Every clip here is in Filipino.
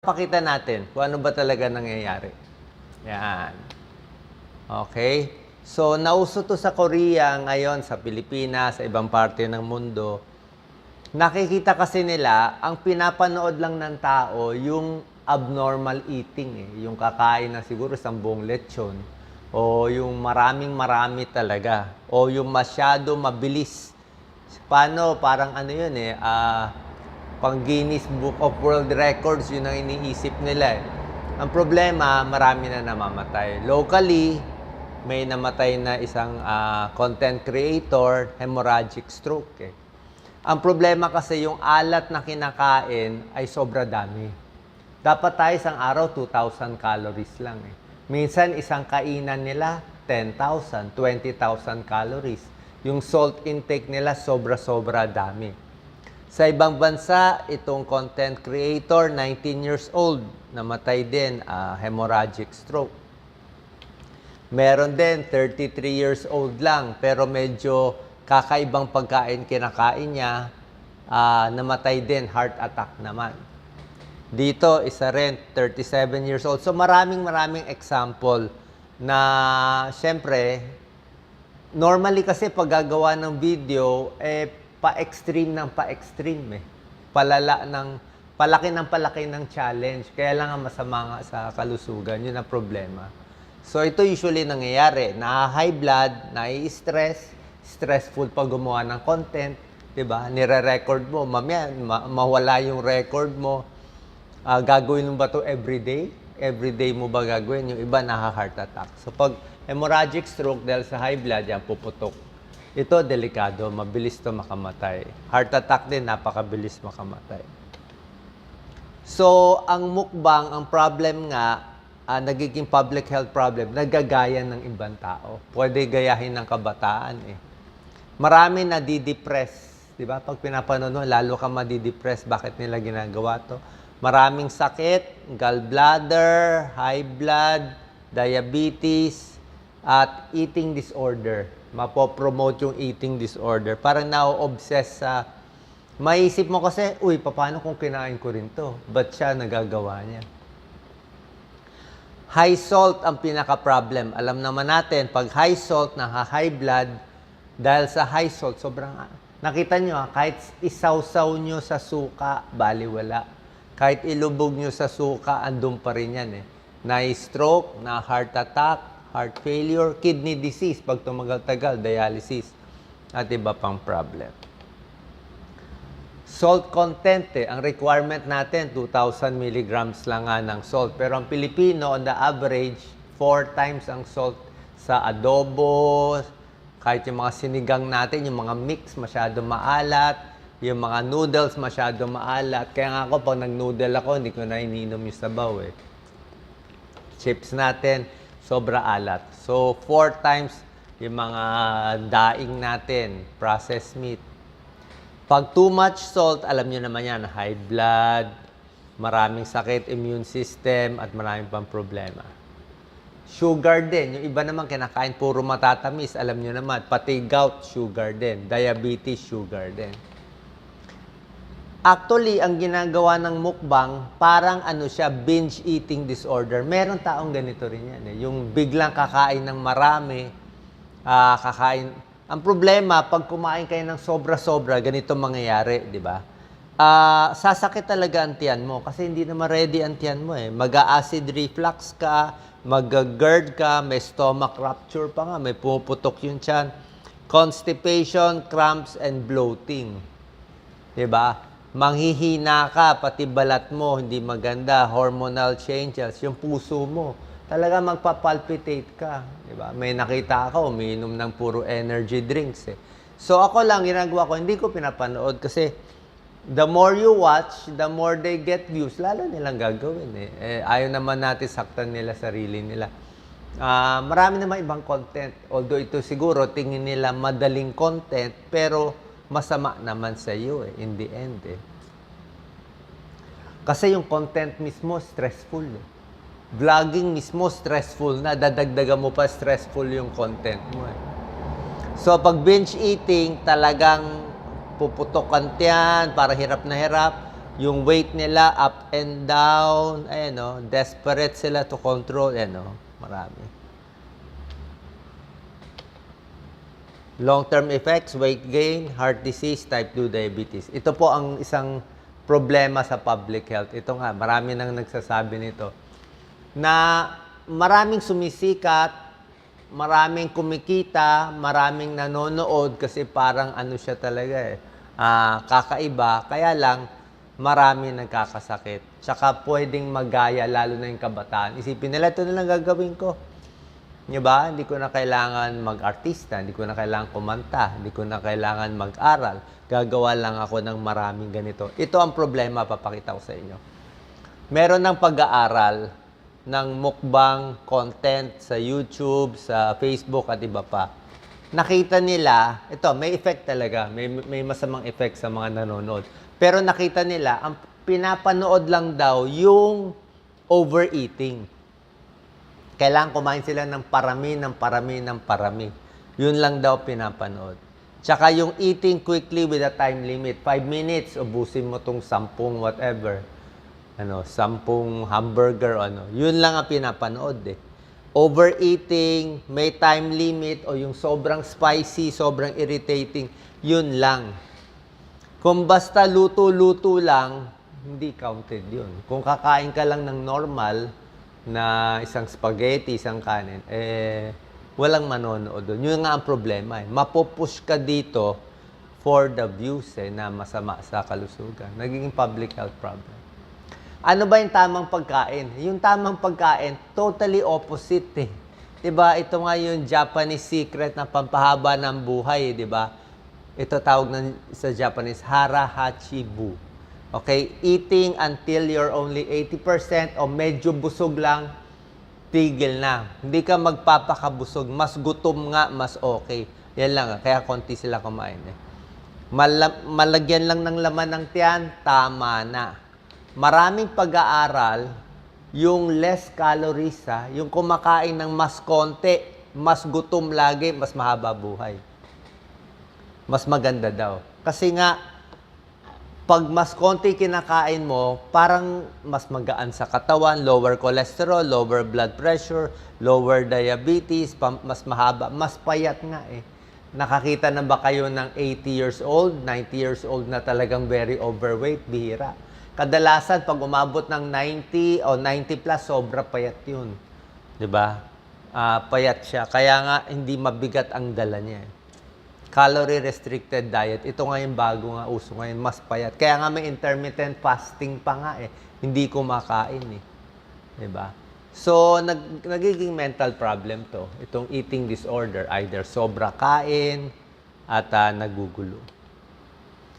Pakita natin kung ano ba talaga nangyayari. Yan. Okay? So, nauso to sa Korea ngayon, sa Pilipinas, sa ibang parte ng mundo. Nakikita kasi nila, ang pinapanood lang ng tao, yung abnormal eating. Yung kakain na siguro isang buong lechon. O yung maraming-marami talaga. O yung masyado mabilis. Paano? Parang ano yun pang Guinness Book of World Records, yun ang iniisip nila Ang problema, marami na namamatay. Locally, may namatay na isang content creator, hemorrhagic stroke. Ang problema kasi yung alat na kinakain ay sobra dami. Dapat tayo isang araw, 2,000 calories lang. Minsan, isang kainan nila, 10,000, 20,000 calories. Yung salt intake nila, sobra-sobra dami. Sa ibang bansa, itong content creator, 19 years old, namatay din, hemorrhagic stroke. Meron din, 33 years old lang, pero medyo kakaibang pagkain kinakain niya, namatay din, heart attack naman. Dito, isa rin, 37 years old. So maraming example na, syempre, normally kasi pag gagawa ng video, pa-extreme ng pa-extreme palaki ng challenge. Kaya lang ang masama nga sa kalusugan, yun ang problema. So ito usually nangyayari, na-high blood, na-stress, stressful pag gumawa ng content, 'di ba? Nire-record mo, mamaya mawala yung record mo. Gagawin mo ba 'to everyday? Everyday mo ba gagawin? Yung iba heart attack. So pag hemorrhagic stroke dahil sa high blood, yan puputok. Ito, delikado. Mabilis to makamatay. Heart attack din, napakabilis makamatay. So, ang mukbang, ang problem nga, nagiging public health problem, nagagaya ng ibang tao. Pwede gayahin ng kabataan Marami na di-depress. Diba? Pag pinapanood mo, lalo ka madi-depress. Bakit nila ginagawa to? Maraming sakit, gallbladder, high blood, diabetes, at eating disorder. Mapopromote yung eating disorder. Parang na-obsess sa... Maisip mo kasi, uy, paano kung kinain ko rin to? Ba't siya nagagawa niya? High salt ang pinaka-problem. Alam naman natin, pag high salt, high blood, dahil sa high salt, sobrang... Nakita nyo, kahit isawsaw nyo sa suka, baliwala. Kahit ilubog nyo sa suka, andun pa rin yan Na-stroke, na-heart attack, heart failure, kidney disease, pag tumagal-tagal, dialysis, at iba pang problem. Salt content ang requirement natin, 2,000 milligrams lang ng salt. Pero ang Pilipino, on the average, 4 times ang salt sa adobo, kahit yung mga sinigang natin, yung mga mix, masyado maalat, yung mga noodles, masyado maalat. Kaya nga ako, pag nag-noodle ako, hindi ko na ininom yung sabaw Chips natin, sobra alat. So, 4 times yung mga daing natin, processed meat. Pag too much salt, alam nyo naman yan, high blood, maraming sakit, immune system, at maraming pang problema. Sugar din. Yung iba naman kinakain puro matatamis, alam nyo naman, pati gout, sugar din. Diabetes, sugar din. Actually, ang ginagawa ng mukbang, parang siya, binge eating disorder. Meron taong ganito rin yan. Yung biglang kakain ng marami, kakain. Ang problema, pag kumain kayo ng sobra-sobra, ganito mangyayari, di ba? Sasakit talaga ang tiyan mo kasi hindi naman ready ang tiyan mo Mag-acid reflux ka, mag-GERD ka, may stomach rupture pa nga, may pumuputok yung tiyan. Constipation, cramps, and bloating. Di ba? Manghihina ka, pati balat mo, hindi maganda, hormonal changes, yung puso mo, talaga magpapalpitate ka. Diba? May nakita ako, umiinom ng puro energy drinks So ako lang, ginagawa ko, hindi ko pinapanood kasi the more you watch, the more they get views, lalo nilang gagawin ayaw naman natin saktan nila sarili nila. Marami naman ibang content, although ito siguro tingin nila madaling content, pero masama naman sa iyo in the end Kasi yung content mismo stressful Vlogging mismo stressful na, dadagdagan mo pa stressful yung content mo So pag binge eating, talagang puputok ang tiyan, para hirap na hirap. Yung weight nila up and down, ayan o, desperate sila to control, ayan o, marami. Long-term effects, weight gain, heart disease, type 2 diabetes. Ito po ang isang problema sa public health. Ito nga, marami nang nagsasabi nito. Na maraming sumisikat, maraming kumikita, maraming nanonood kasi parang ano siya talaga kakaiba. Kaya lang, marami nagkakasakit. Tsaka pwedeng magaya, lalo na yung kabataan. Isipin nila, ito na lang gagawin ko. Diba? Hindi ko na kailangan mag-artista, hindi ko na kailangan kumanta, hindi ko na kailangan mag-aral. Gagawa lang ako ng maraming ganito. Ito ang problema, papakita ko sa inyo. Meron ng pag-aaral ng mukbang content sa YouTube, sa Facebook at iba pa. Nakita nila, ito, may effect talaga, may masamang effect sa mga nanonood. Pero nakita nila, ang pinapanood lang daw yung overeating. Kailangan kumain sila ng parami. Yun lang daw pinapanood. Tsaka yung eating quickly with a time limit. 5 minutes, ubusin mo tong 10 whatever. 10 hamburger, Yun lang ang pinapanood eh. Overeating, may time limit, o yung sobrang spicy, sobrang irritating, yun lang. Kung basta luto-luto lang, hindi counted yun. Kung kakain ka lang ng normal, na isang spaghetti, isang kanin, walang manonood doon. Yun nga ang problema. Mapupush ka dito for the views na masama sa kalusugan. Naging public health problem. Ano ba yung tamang pagkain? Yung tamang pagkain, totally opposite eh. Diba? Ito nga yung Japanese secret na pampahaba ng buhay, diba? Ito tawag sa Japanese, hara hachibu. Okay, eating until you're only 80% o medyo busog lang, tigil na. Hindi ka magpapakabusog. Mas gutom nga, mas okay. Yan lang. Kaya konti sila kumain. Malagyan lang ng laman ng tiyan, tama na. Maraming pag-aaral, yung less calories, yung kumakain ng mas konti, mas gutom lagi, mas mahaba buhay. Mas maganda daw. Kasi nga, pag mas konti kinakain mo, parang mas magaan sa katawan, lower cholesterol, lower blood pressure, lower diabetes, mas mahaba, mas payat nga eh. Nakakita na ba kayo ng 80 years old, 90 years old na talagang very overweight? Bihira. Kadalasan, pag umabot ng 90 o 90 plus, sobra payat yun. Diba? Payat siya. Kaya nga, hindi mabigat ang dala niya eh. Calorie-restricted diet. Ito nga yung bago nga uso ngayon, mas payat. Kaya nga may intermittent fasting pa nga eh. Hindi kumakain eh. Diba? So, nagiging mental problem to. Itong eating disorder. Either sobra kain at nagugulo.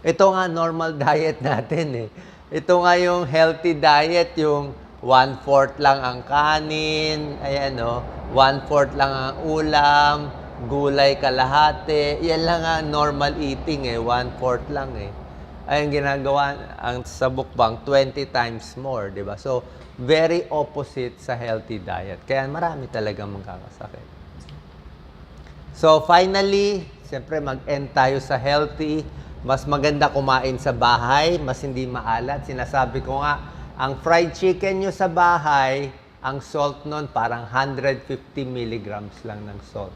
Ito nga normal diet natin eh. Ito nga yung healthy diet, yung 1/4 lang ang kanin, ayan o, 1/4 lang ang ulam, gulay kalahati, yan lang ang normal eating eh, 1/4 lang eh. Ay, ang ginagawa sa mukbang, 20 times more, di ba? So, very opposite sa healthy diet. Kaya marami talagang magkakasakit. So, finally, siyempre mag-end tayo sa healthy. Mas maganda kumain sa bahay, mas hindi maalat. Sinasabi ko nga, ang fried chicken nyo sa bahay, ang salt nun parang 150 milligrams lang ng salt.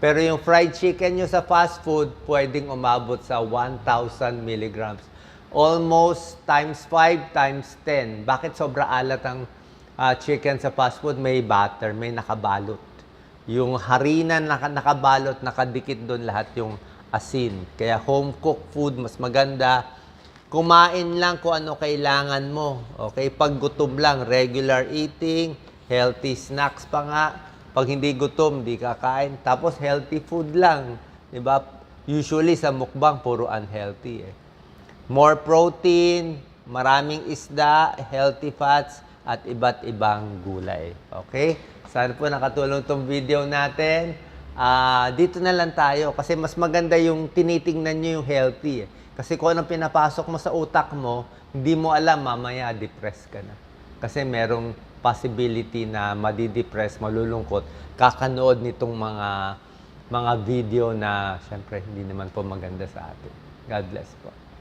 Pero yung fried chicken nyo sa fast food, pwedeng umabot sa 1,000 milligrams. Almost times 5, times 10. Bakit sobra alat ang chicken sa fast food? May butter, may nakabalot. Yung harina nakabalot, nakadikit doon lahat yung asin. Kaya home-cooked food, mas maganda. Kumain lang kung ano kailangan mo. Okay? Pag gutom lang, regular eating, healthy snacks pa nga. Pag hindi gutom, di kakain. Tapos healthy food lang. Diba? Usually sa mukbang, puro unhealthy eh. More protein, maraming isda, healthy fats, at iba't ibang gulay. Okay? Sana po nakatulong tong video natin. Dito na lang tayo kasi mas maganda yung tinitingnan nyo yung healthy eh. Kasi kung anong pinapasok mo sa utak mo, hindi mo alam, mamaya depressed ka na. Kasi merong possibility na madidepress, malulungkot, kakanood nitong mga video na syempre hindi naman po maganda sa atin. God bless po.